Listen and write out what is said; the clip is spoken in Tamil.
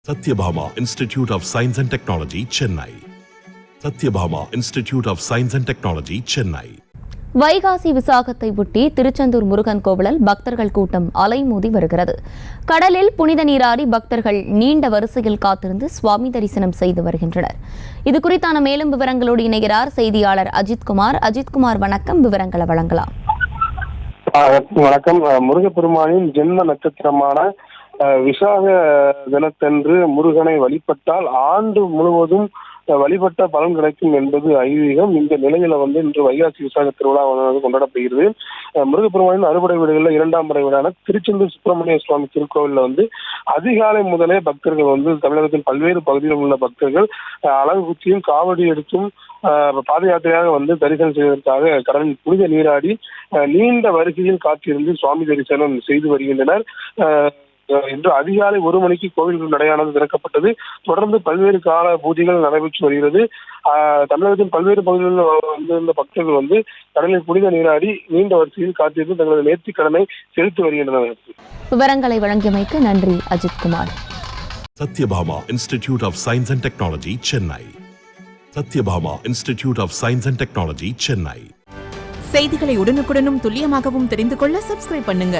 Satyabhama Institute of Science and Technology, Chennai. Satyabhama Institute of Science and Technology, Chennai. வைகாசி விசாகத்தை ஒட்டி திருச்செந்தூர் முருகன் கோவிலில் பக்தர்கள் கூட்டம் அலைமோதி வருகிறது. கடலில் புனித நீராடி பக்தர்கள் நீண்ட வரிசையில் காத்திருந்து சுவாமி தரிசனம் செய்து வருகின்றனர். இது குறித்தான மேலும் விவரங்களோடு இணைகிறார் செய்தியாளர் அஜித்குமார். அஜித்குமார், வணக்கம். விவரங்களை வழங்கலாம். வணக்கம். முருகப்பெருமானின் ஜென்ம நட்சத்திரமான விசாக தினத்தன்று முருகனை வழிபட்டால் ஆண்டு முழுவதும் வழிபட்ட பலன் கிடைக்கும் என்பது ஐதீகம். இந்த நிலையில இன்று வைகாசி விசாக திருவிழா கொண்டாடப்படுகிறது. முருகப்பெருமானின் அறுபடை வீடுகளில் இரண்டாம் படை வீடான திருச்செந்தூர் சுப்பிரமணிய சுவாமி திருக்கோவிலில் அதிகாலை முதலே பக்தர்கள் தமிழகத்தின் பல்வேறு பகுதிகளில் உள்ள பக்தர்கள் அழகு குச்சியும் காவடி எடுத்தும் பாத யாத்திரையாக தரிசனம் செய்வதற்காக கடலில் புனித நீராடி நீண்ட வரிசையில் காத்திருந்து சுவாமி தரிசனம் செய்து வருகின்றனர். இன்று அதிகாலை 1 மணிக்கு கோவில்கள் நடையானது திறக்கப்பட்டது. தொடர்ந்து பல்வேறு கால பூஜைகள் நடைபெற்று வருகிறது. தமிழகத்தின் பல்வேறு பகுதிகளில் வந்திருந்த பக்தர்கள் கடலில் புனித நீராடி நீண்ட வரிசையில் காத்திருந்து தங்களது நேர்த்திக் கடனை செலுத்தி வருகின்றனர். விவரங்களை வழங்கியமைக்கு நன்றி Ajithkumar. Satyabhama Institute of Science and Technology, Chennai. Satyabhama Institute of Science and Technology, Chennai. செய்திகளை உடனுக்குடனும் துல்லியமாகவும் தெரிந்து கொள்ள சப்ஸ்கிரைப் பண்ணுங்க.